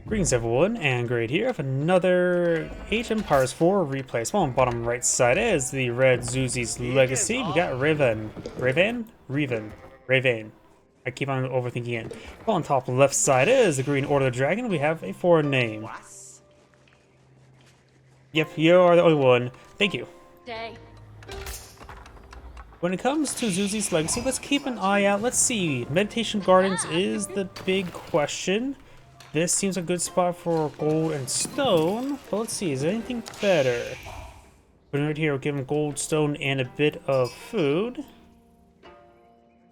Greetings everyone, and Great here with another Age of Empires 4 replay. So on the bottom right side is the red Zuzi's Legacy. We got Revain. Revain. I keep on overthinking it. On top left side is the green Order of the Dragon. We have a foreign name. Yep, you are the only one. Thank you. When it comes to Zuzi's Legacy, let's keep an eye out. Let's see. Meditation Gardens is the big question. This seems a good spot for gold and stone, but let's see, is there anything better? Put it right here, we'll give him gold, stone, and a bit of food.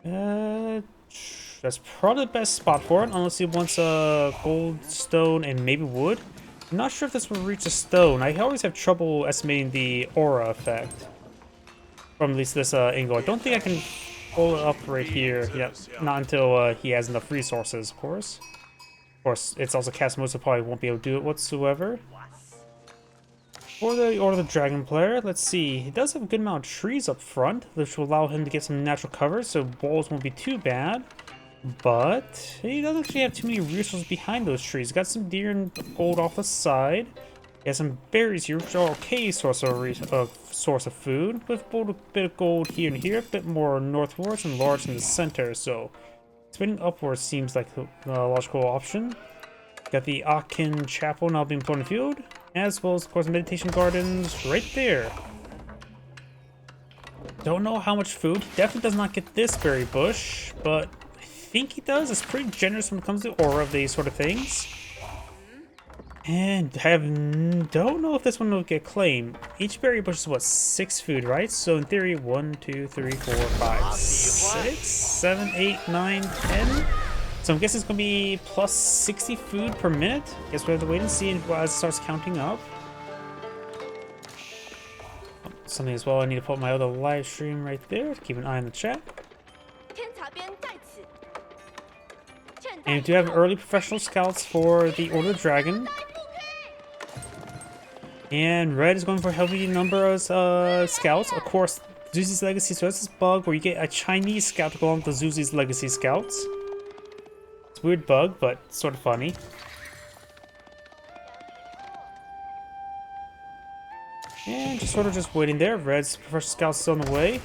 That's probably the best spot for it, unless he wants gold, stone, and maybe wood. I'm not sure if this will reach a stone. I always have trouble estimating the aura effect from at least this angle. I don't think I can pull it up right here. Yep, not until he has enough resources, of course. Of course, it's also cast mode, so probably won't be able to do it whatsoever. For the Order of the Dragon player, let's see. He does have a good amount of trees up front, which will allow him to get some natural cover, so walls won't be too bad. But he doesn't actually have too many resources behind those trees. He's got some deer and gold off the side. He has some berries here, which are okay source of food, with a bit of gold here and here, a bit more northwards and large in the center, so spinning upwards seems like a logical option. Got the Akin Chapel now being put in the field, as well as, of course, Meditation Gardens right there. Don't know how much food. He definitely does not get this berry bush, but I think he does. It's pretty generous when it comes to aura of these sort of things. And don't know if this one will get claimed. Each berry bush is what, 6 food, right? So in theory, 1, 2, 3, 4, 5, 6, 7, 8, 9, 10. So I'm guessing it's gonna be plus 60 food per minute. Guess we have to wait and see as it starts counting up. Something as well, I need to put my other live stream right there to keep an eye on the chat. And we do have early professional scouts for the Order of Dragon. And red is going for a healthy number of scouts. Of course, Zuzi's Legacy, so that's this bug where you get a Chinese scout to go along with the Zuzi's Legacy scouts. It's a weird bug, but sort of funny. And just waiting there. Red's professional scout's still on the way.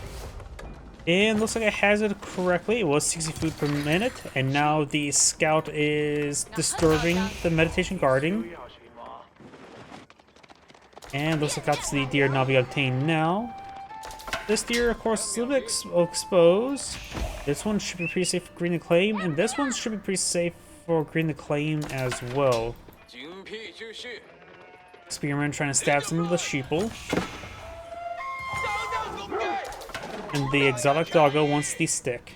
And looks like I hazarded it correctly. It was 60 food per minute, and now the scout is disturbing the meditation guarding. And looks like that's the deer now being obtained now. This deer, of course, is a little bit exposed. This one should be pretty safe for green the claim, and this one should be pretty safe for green the claim as well. Spearman trying to stab some of the sheeple. And the exotic doggo wants the stick.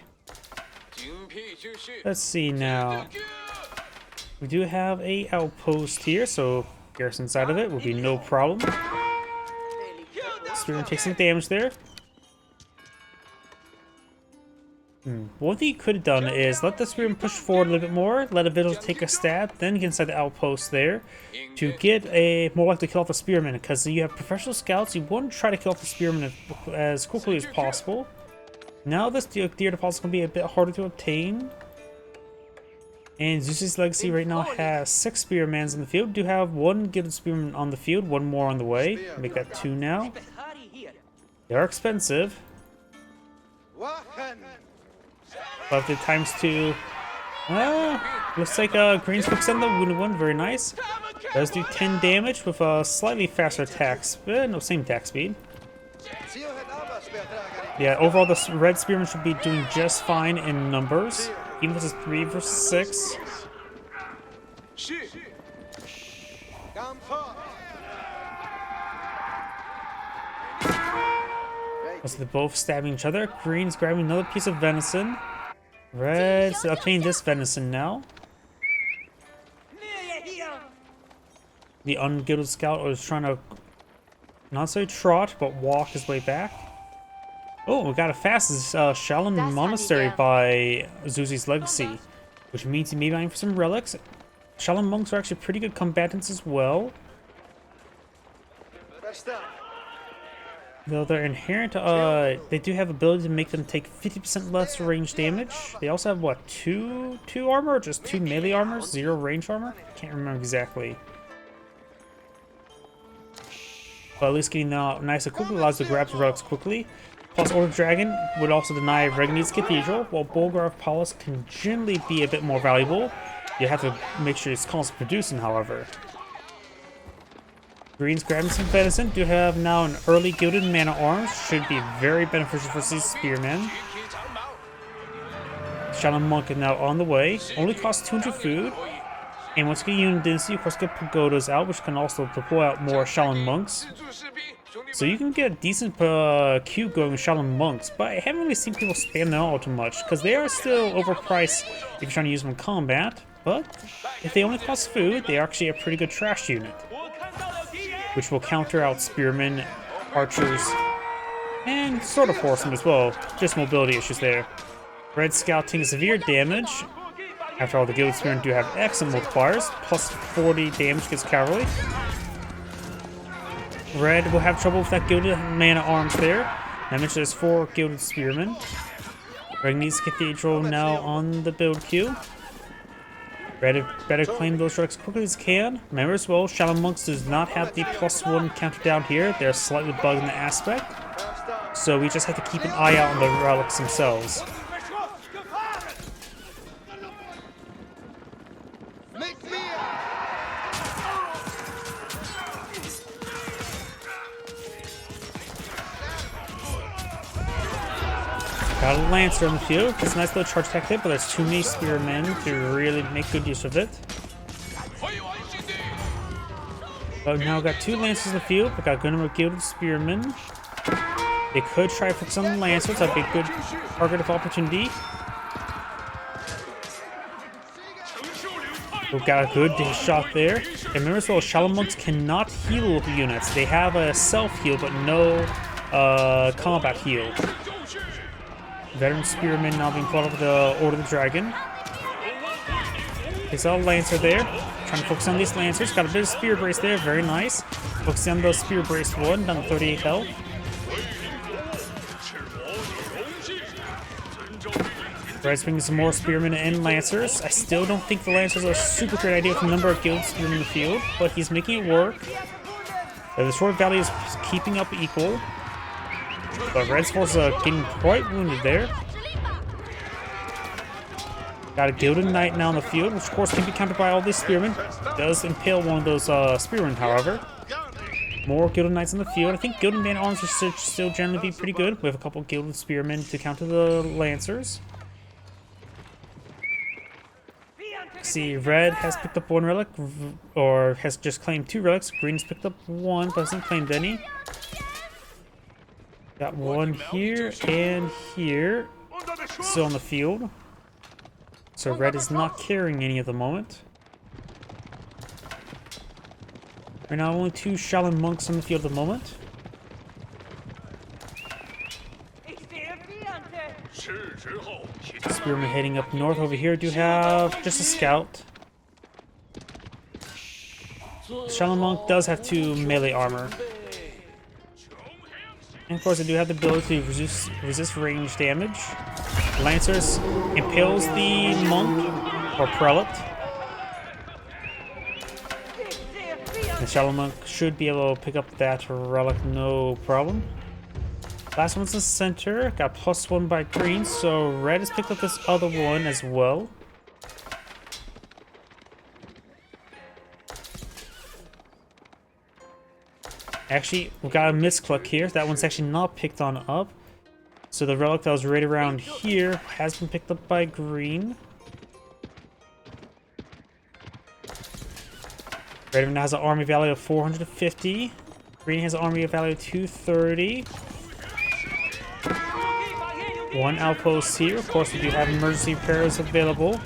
Let's see now. We do have a outpost here, so garrison side of it will be no problem. Spearman takes some damage there. One thing you could have done is let the Spearman push forward a little bit more, let a vigil take a stab, then get inside the outpost there to get a more likely to kill off the Spearman, because you have professional scouts, you want to try to kill off the Spearman as quickly as possible. Now this deer deposit is going to be a bit harder to obtain. And Zeus's Legacy right now has 6 Spearmans in the field. Do have 1 gilded Spearman on the field, 1 more on the way. Make that 2 now. They are expensive. But the times 2. Looks like Green's quick send the wounded one. Very nice. Does do 10 damage with a slightly faster attack speed. No, same attack speed. Yeah, overall the red Spearman should be doing just fine in numbers. Even if it's 3 versus 6. As they're both stabbing each other. Green's grabbing another piece of venison. Red's obtaining this venison now. The ungilded scout is trying to not say trot, but walk his way back. Oh, we got a fast Shalom Monastery by Zuzi's Legacy, which means he may be buying for some relics. Shalom monks are actually pretty good combatants as well. Though they're inherent, they do have ability to make them take 50% less range damage. They also have, what, two armor? Or just 2 melee armor? 0 range armor? Can't remember exactly. But at least getting nice and quickly allows you to grab the relics quickly. Plus, Order Dragon would also deny Regni's Cathedral, while Bulgar of Paulus can generally be a bit more valuable. You have to make sure it's constantly producing, however. Green's grabbing some venison. Do have now an early gilded mana arms. Should be very beneficial for these spearmen. Shadow Monk is now on the way. Only costs 200 food. And once you get Unit Dynasty, of course, get Pagodas out, which can also deploy out more Shaolin Monks. So you can get a decent queue going with Shaolin Monks, but I haven't really seen people spam them all too much, because they are still overpriced if you're trying to use them in combat. But if they only cost food, they are actually a pretty good trash unit, which will counter out spearmen, archers, and sort of horsemen as well. Just mobility issues there. Red Scout taking severe damage. After all, the Gilded Spearmen do have excellent multipliers, plus 40 damage against cavalry. Red will have trouble with that Gilded Mana Arms there. I mentioned there's 4 Gilded Spearmen. Regni's Cathedral now on the build queue. Red better claim those relics as quickly as can. Remember as well, Shadow Monks does not have the +1 counter down here. They're slightly bugged in the aspect. So we just have to keep an eye out on the relics themselves. Got a Lancer on the field. It's a nice little charge tactic, but there's too many Spearmen to really make good use of it. But now we've got 2 Lancers in the field. We've got a good number of Gilded Spearmen. They could try to focus on the Lancers. That'd be a good target of opportunity. We've got a good shot there. And remember as well, Shaolin Monks cannot heal units. They have a self-heal, but no combat heal. Veteran Spearmen now being fought up with the Order of the Dragon. There's a Lancer there. Trying to focus on these Lancers. Got a bit of Spear Brace there. Very nice. Focusing on the Spear Brace one. Down to 38 health. Red's bringing some more Spearmen and Lancers. I still don't think the Lancers are a super great idea with the number of Guild Spearmen in the field, but he's making it work. The Sword Valley is keeping up equal. But Red's forces are getting quite wounded there. Got a Gilded Knight now in the field, which of course can be countered by all these Spearmen. Does impale one of those Spearmen, however. More Gilded Knights in the field. I think Gilded Man Arms should still generally be pretty good. We have a couple Gilded Spearmen to counter the Lancers. See, Red has picked up 1 relic, or has just claimed 2 relics. Green's picked up 1, but hasn't claimed any. Got 1 here and here, still on the field. So Red is not carrying any at the moment. Right now, only 2 Shaolin Monks on the field at the moment. Spearmen heading up north over here. Do have just a scout. Shaolin Monk does have 2 melee armor. And of course, they do have the ability to resist range damage. Lancers impales the monk or prelate. The Shaolin Monk should be able to pick up that relic, no problem. Last one's in the center. Got +1 by green, so Red has picked up this other one as well. Actually, we've got a misclick here. That one's actually not picked on up. So the relic that was right around here has been picked up by green. Red now has an army value of 450. Green has an army value of 230. 1 outpost here. Of course, we do have emergency repairs available.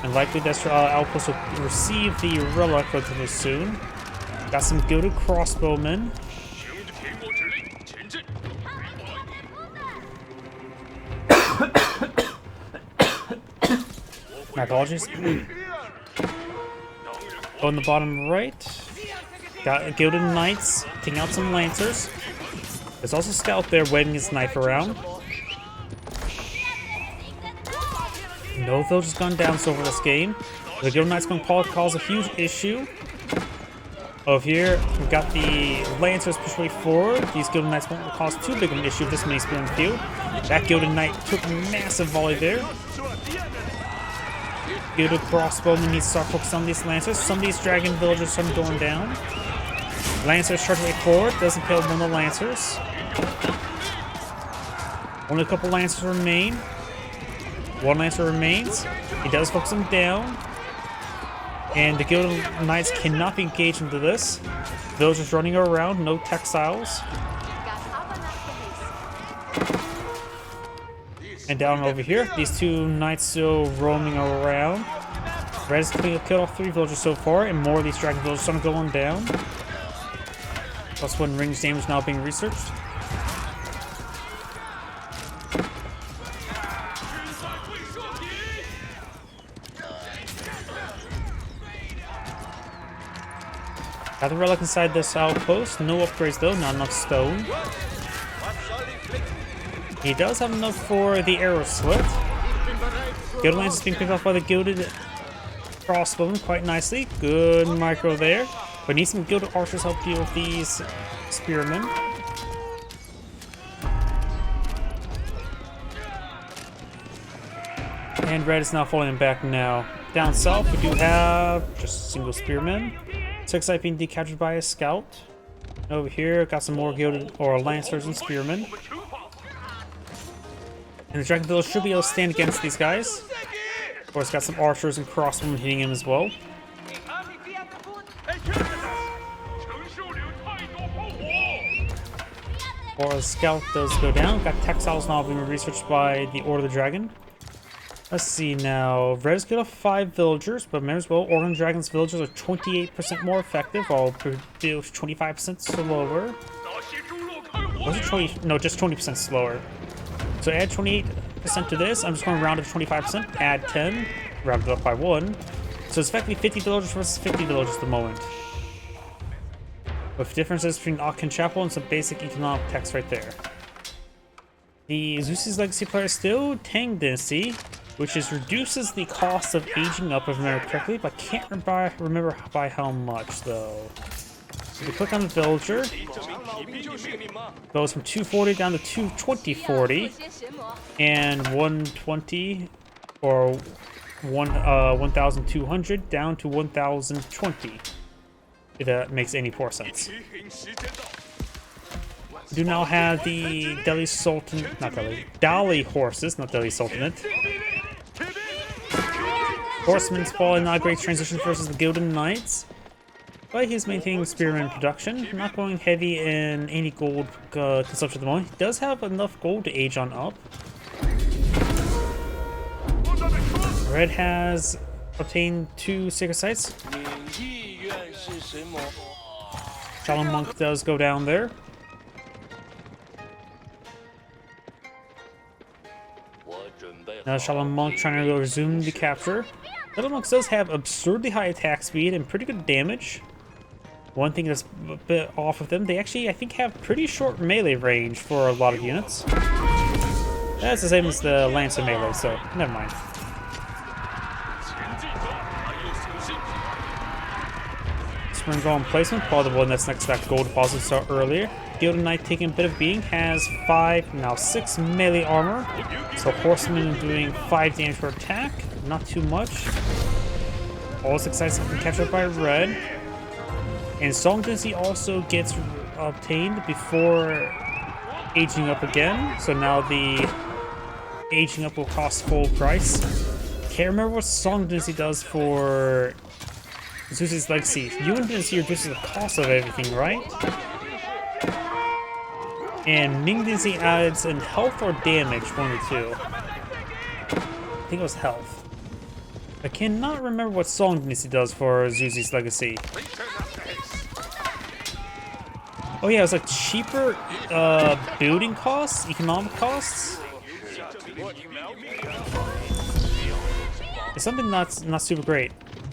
And likely this outpost will receive the relic relatively soon. Got some Gilded Crossbowmen. My apologies. On the bottom right, Got Gilded Knights taking out some Lancers. There's also Scout there waving his knife around. No village has gone down so far this game. The Gilded Knights going to cause a huge issue. Over here, we've got the Lancers push way forward. These Gilded Knights won't cause too big of an issue with this many spear in the field. That Gilded Knight took a massive volley there. Gilded Crossbowman needs to start focusing on these Lancers. Some of these Dragon Villagers are going down. Lancers charge way forward. Doesn't kill one of the Lancers. Only a couple Lancers remain. One Lancer remains. He does focus him down. And the Gilded Knights cannot be engaged into this. Villagers running around, no textiles. And down over here, these two Knights still roaming around. Red has killed off 3 villagers so far, and more of these Dragon Villagers are going down. +1 range damage now being researched. Got the relic inside this outpost. No upgrades though, not enough stone. He does have enough for the arrow slit. Gilded Lance is being picked off by the Gilded Crossbowman quite nicely. Good micro there. But need some Gilded Archers help deal with these Spearmen. And red is now falling back now. Down south, we do have just single Spearmen. 6 IP being decaptured by a Scout. Over here, got some more Gilded or Lancers and Spearmen. And the Dragon Village should be able to stand against these guys. Of course, got some Archers and Crossbowmen hitting him as well. Or the Scout does go down. Got textiles now being researched by the Order of the Dragon. Let's see now. Red is good off 5 villagers, but remember as well, Order of the Dragon's villagers are 28% more effective, while Purdue's 25% slower. Was it 20? No, just 20% slower. So add 28% to this. I'm just going to round it to 25%. Add 10. Round it up by 1. So it's effectively 50 villagers versus 50 villagers at the moment. With differences between Akin Chapel and some basic economic text right there. The Zeus's Legacy player is still Tang Dynasty, which reduces the cost of aging up, if I remember correctly, but can't remember by how much though. So we click on the villager, goes from 240 down to 22040, and 120 or 1,200 down to 1,020. If that makes any poor sense. We do now have the Delhi Sultan, not Delhi, Dali horses, not Delhi Sultanate. Horseman's falling, not a great transition versus the Gilded Knights. But he's maintaining Spearman production, not going heavy in any gold consumption at the moment. He does have enough gold to age on up. Red has obtained 2 sacred sites. Shaolin Monk does go down there. Now Shaolin Monk trying to resume the capture. Shaolin Monk does have absurdly high attack speed and pretty good damage. One thing that's a bit off with them, they actually, I think, have pretty short melee range for a lot of units. That's the same as the Lancer melee, so never mind. Spring Golem placement, probably the one that's next to that gold deposit saw earlier. Gilded Knight taking a bit of beating, has 5, now 6 melee armor. So Horseman doing 5 damage per attack, not too much. All 6 sides have been captured by red. And Song Dynasty also gets obtained before aging up again. So now the aging up will cost full price. Can't remember what Song Dynasty does for Zeus's Legacy. Yuan Dynasty reduces the cost of everything, right? And Ming Dynasty adds in health or damage, one of the two. I think it was health. I cannot remember what Song Dynasty does for Zeus's Legacy. Oh yeah, it was like cheaper building costs, economic costs. It's something not super great.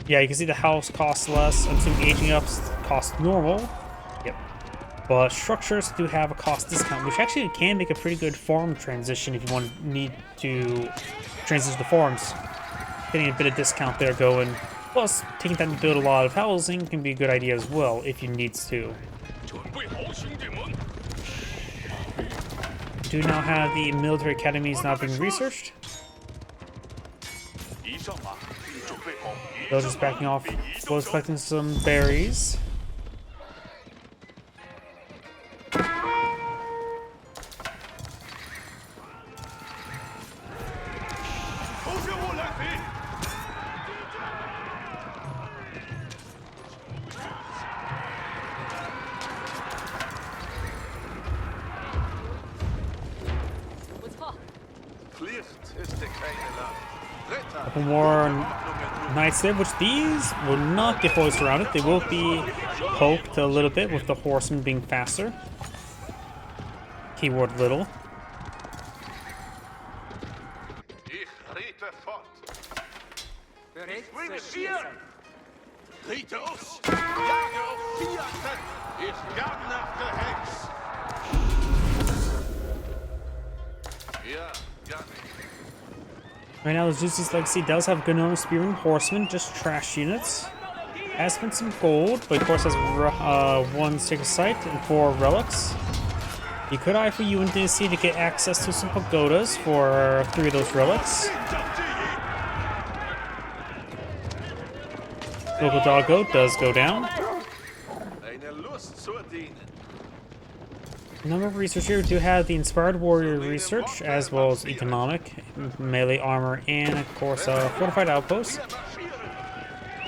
Yeah, you can see the house costs less. I'm assuming aging ups cost normal. Yep. But structures do have a cost discount, which actually can make a pretty good farm transition if you need to transition to farms. Getting a bit of discount there going. Plus, taking time to build a lot of housing can be a good idea as well if you need to. Do now have the military academies now being researched. They're just backing off. Was collecting some berries. Couple more knights there, which these will not get fully surrounded. They will be poked a little bit with the horsemen being faster. Keyword little. Right now, the Zeus's Legacy does have good number of Spearmen, Horsemen, just trash units. Has spent some gold, but of course has 1 Sacred Site and 4 relics. You could eye for UNDC to get access to some pagodas for 3 of those relics. Local doggo does go down. A number of research here do have the Inspired Warrior research, as well as economic, melee armor, and of course fortified outposts.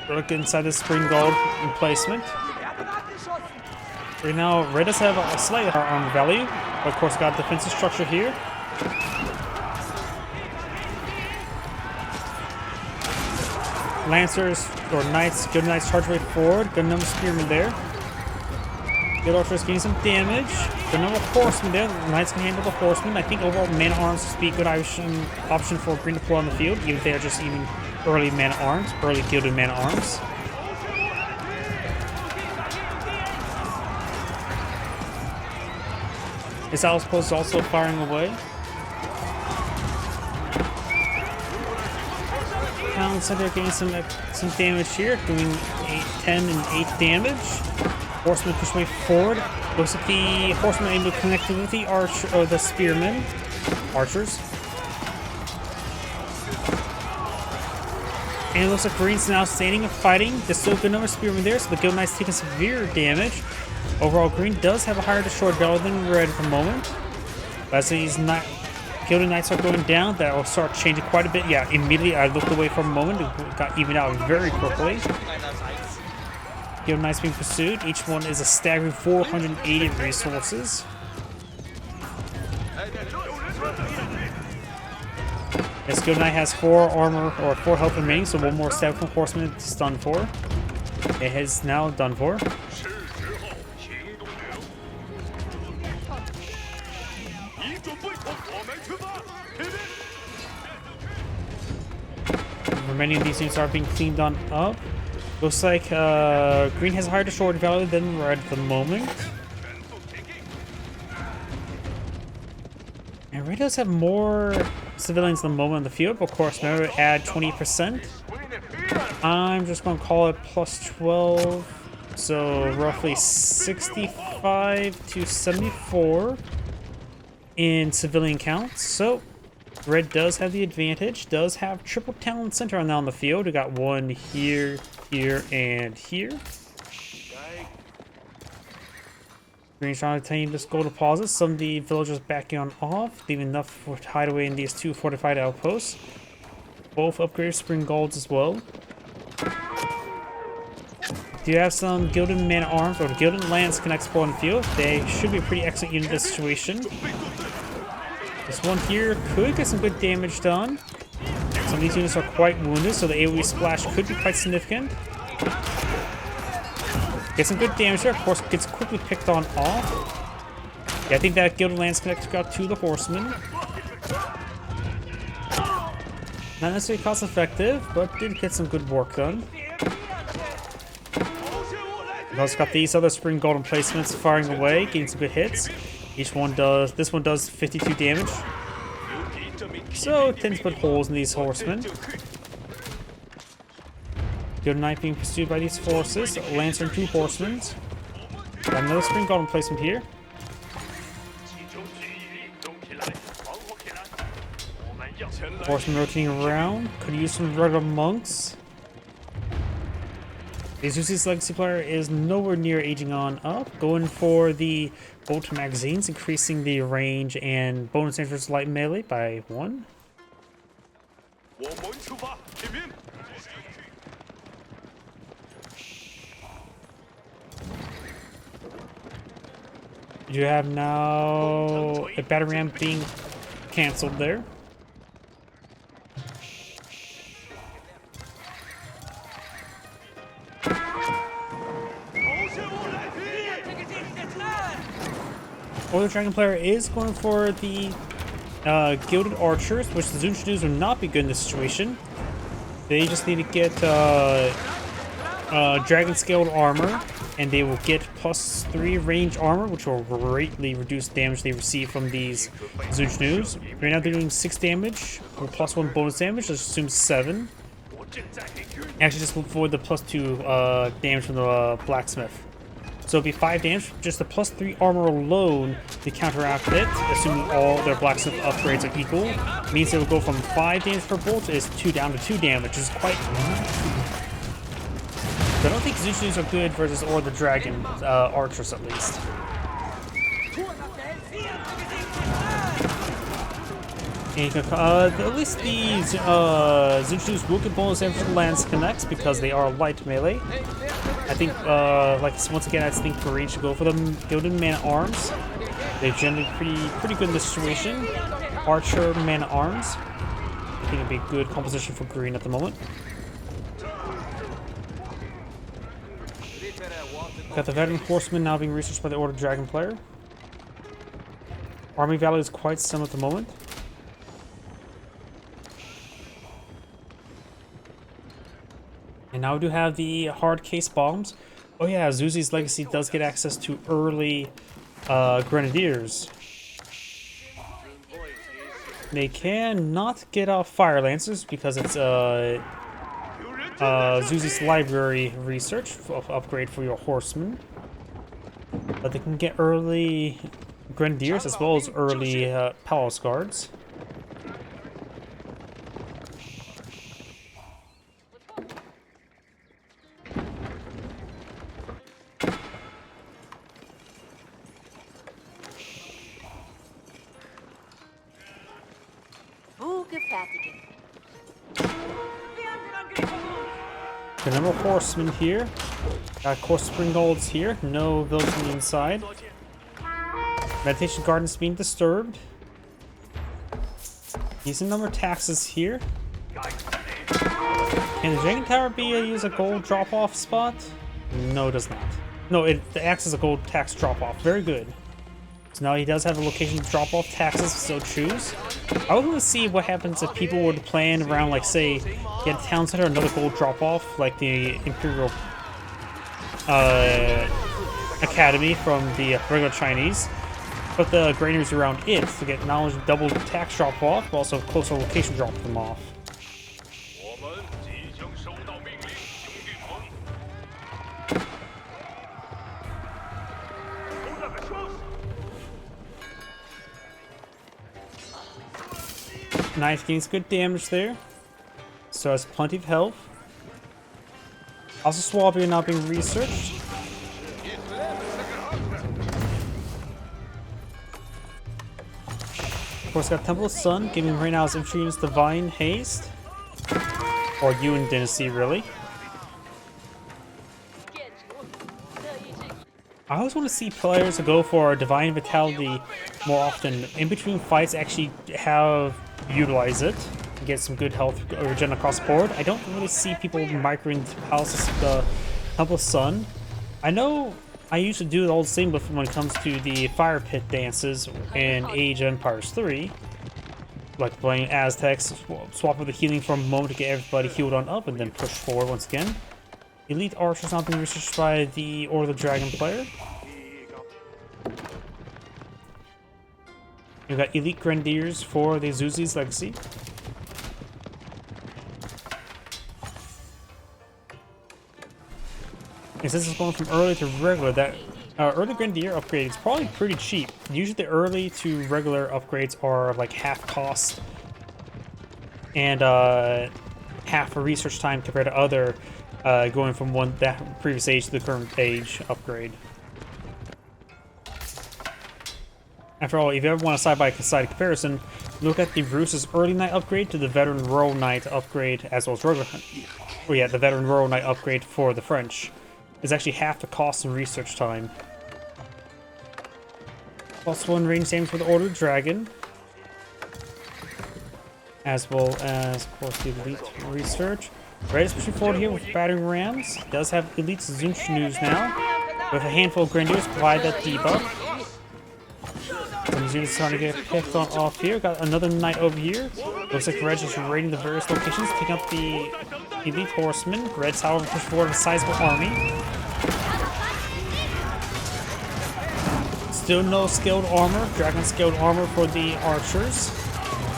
Look inside the Spring Gold emplacement. Right now, Red does have a slightly higher armor value, but of course got a defensive structure here. Lancers, or Knights, good Knights charge way forward, good number of Spearmen there. Good Archers getting some damage. Good number of Horsemen there. The Knights can handle the Horsemen. I think overall Man at Arms would be a good option for Green to pull on the field, even if they are just even early Man at Arms, early gilded Man at Arms. This outpost is also firing away. Town Center getting some damage here, doing 10 and 8 damage. Horsemen push way forward. Looks like the Horsemen are able to connect with the the Spearmen. Archers. And it looks like Green's now standing and fighting. There's still a good number of Spearmen there, so the Guild Knight's taking severe damage. Overall, Green does have a higher destroyed value than Red at the moment. But as these Gilded Knights are going down, that will start changing quite a bit. Yeah, immediately I looked away for a moment. It got evened out very quickly. Gilded Knights being pursued. Each one is a staggering 480 resources. This Gilded Knight has 4 armor, or 4 health remaining, so 1 more stab from Horseman is done for. It is now done for. Remaining of these units are being cleaned on up. Looks like Green has a higher destroyed value than Red at the moment. And Red does have more civilians at the moment on the field, but of course, remember to add 20%. I'm just going to call it plus 12, so roughly 65 to 74 in civilian counts. So Red does have the advantage, does have triple talent center now on the field. We got 1 here, here, and here. Green's trying to tame this gold deposit. Some of the villagers backing on off, leaving enough for hideaway in these 2 fortified outposts. Both upgraded spring golds as well. Do you have some Gilded Man at Arms or Gilded Lance can explore on the field? They should be a pretty excellent unit in this situation. This one here could get some good damage done. Some of these units are quite wounded, so the AoE splash could be quite significant. Get some good damage there. Of course, gets quickly picked on off. Yeah, I think that Gilded Lance Connector got to the Horsemen. Not necessarily cost effective, but did get some good work done. We've also got these other spring golden placements firing away, getting some good hits. This one does 52 damage. So it tends to put holes in these horsemen. Good knight being pursued by these forces. Lancer and 2 horsemen. Got another spring golden placement here. Horsemen rotating around. Could use some regular monks. The Zeus's Legacy player is nowhere near aging on up. Going for the bolt magazines, increasing the range and bonus damage versus light melee by 1. You have now a battle ram being cancelled there. Or the Dragon player is going for the Gilded Archers, which the Zunchus would not be good in this situation. They just need to get Dragon Scaled Armor, and they will get +3 range armor, which will greatly reduce damage they receive from these Zunchus. Right now they're doing 6 damage, with +1 bonus damage, let's assume 7. Actually, just avoid the +2 damage from the Blacksmith. So it'll be 5 damage, just the +3 armor alone to counteract it, assuming all their blacksmith upgrades are equal. Means it will go from 5 damage per bolt is 2 down to 2 damage, which is quite I don't think Zunchus are good versus or the dragon archers at least. And, at least these Zunchus will get bonus damage from lance connects because they are light melee. I think, once again, I think Revain should go for them Gilded Man-at-Arms. They're generally pretty good in this situation. Archer Man-at-Arms. I think it'd be a good composition for green at the moment. Got the Veteran Horseman now being researched by the Order Dragon player. Army value is quite similar at the moment. And now we do have the hard case bombs. Oh yeah, Zuzi's Legacy does get access to early Grenadiers. They can not get off Fire Lancers because it's Zuzi's Library Research upgrade for your Horsemen. But they can get early Grenadiers as well as early Palace Guards. The number of horsemen here. Got Course Spring Golds here. No village on the inside. Meditation Gardens being disturbed. Decent number of taxes here. Can the Dragon Tower be use a gold drop-off spot? No, it does not. No, it acts as a gold tax drop-off. Very good. So now he does have a location to drop off taxes if so choose. I would want to see what happens if people were to plan around, like, say, get a town center, another gold drop-off, like the Imperial Academy from the regular Chinese. Put the granaries around it to get not only double tax drop-off, but also closer location drop them off. Knife gains good damage there, so has plenty of health. Also, Swabby not being researched. Of course, got Temple of Sun, giving right now his infantry units Divine Haste, or Yuan Dynasty, really. I always want to see players go for Divine Vitality more often. In between fights, actually utilize it to get some good health regen across the board. I don't really see people microing the Temple of Sun. I know I used to do it all the same when it comes to the Fire Pit dances in Age of Empires 3. Like playing Aztecs, swap with the healing for a moment to get everybody healed on up and then push forward once again. Elite archers not being researched by the Order of the Dragon player. We've got elite grenadiers for the Zuzi's Legacy. And since it's going from early to regular, that early grenadier upgrade is probably pretty cheap. Usually the early to regular upgrades are like half cost and half a research time compared to other going from that previous age to the current age upgrade. After all, if you ever want a side-by-side comparison, look at the Roos's early knight upgrade to the veteran rural knight upgrade, as well as regular. Oh yeah, the veteran rural knight upgrade for the French is actually half the cost and research time. +1 range damage for the Order of Dragon, as well as, of course, the elite research. Red is pushing forward here with battering rams. Does have elite Zoom Schnews now, with a handful of grenadiers provide that debuff. Some units starting to get picked on off here. Got another knight over here. Looks like Red's just raiding the various locations, picking up the elite horsemen. Red's, however, push forward a sizable army. Still no skilled armor. Dragon skilled armor for the archers.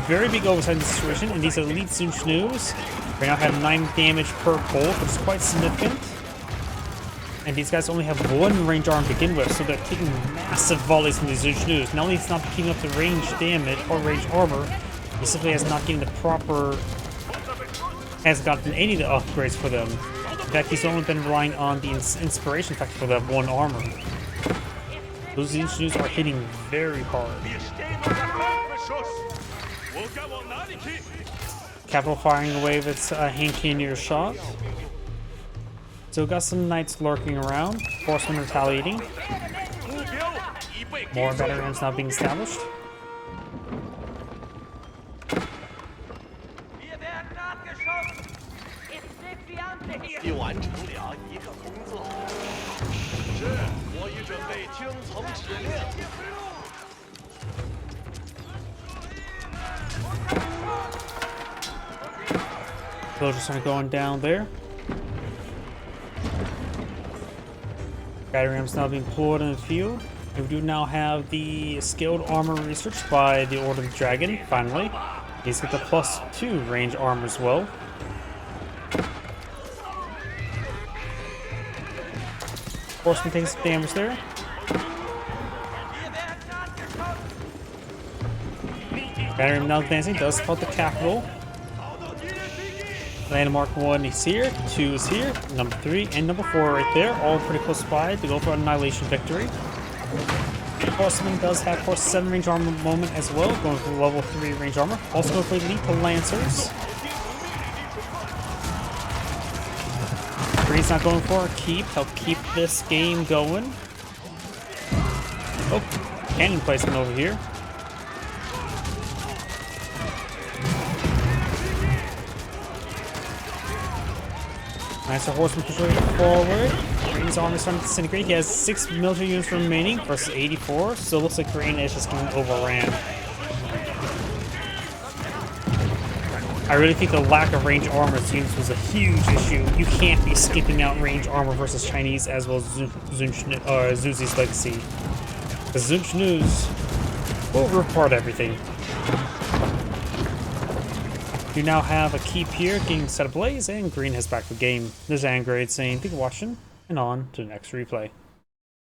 Very big oversight in the situation, and these elite Zoom Schnews right now have 9 damage per bolt, which is quite significant. And these guys only have 1 range arm to begin with, so they're taking massive volleys from these Zoom Schnews. Not only is not keeping up the range damage or range armor, he simply has not getting the proper, hasn't gotten any of the upgrades for them. In fact, he's only been relying on the inspiration factor for that 1 armor. Those Zoom Schnews are hitting very hard. Capital firing away with its hand cannoneer shot. Still got some knights lurking around. Horsemen retaliating. More battle rams now being established. Soldiers are going down there. Battery rams now being pulled in the field. And we do now have the skilled armor research by the Order of the Dragon, finally. He's got the +2 range armor as well. Horseman takes damage there. Battery ram now advancing, does spot the capital. Landmark 1 is here, 2 is here, number 3 and number 4 right there, all pretty close by to go for an annihilation victory. Horseman does have, of course, 7 range armor moment as well, going for level 3 range armor. Also going for elite Lancers. Green's not going for a keep, help keep this game going. Oh, cannon placement over here. Nice, a horseman pushing forward. Green's army is starting to disintegrate. He has 6 military units remaining versus 84. So it looks like Green is just getting overran. I really think the lack of range armor units was a huge issue. You can't be skipping out range armor versus Chinese as well as Zuzi's Legacy. The Zoom Schnews will rip apart everything. You now have a keep here, getting set ablaze, and Green has back the game. This is Angrade saying, thank you for watching, and on to the next replay.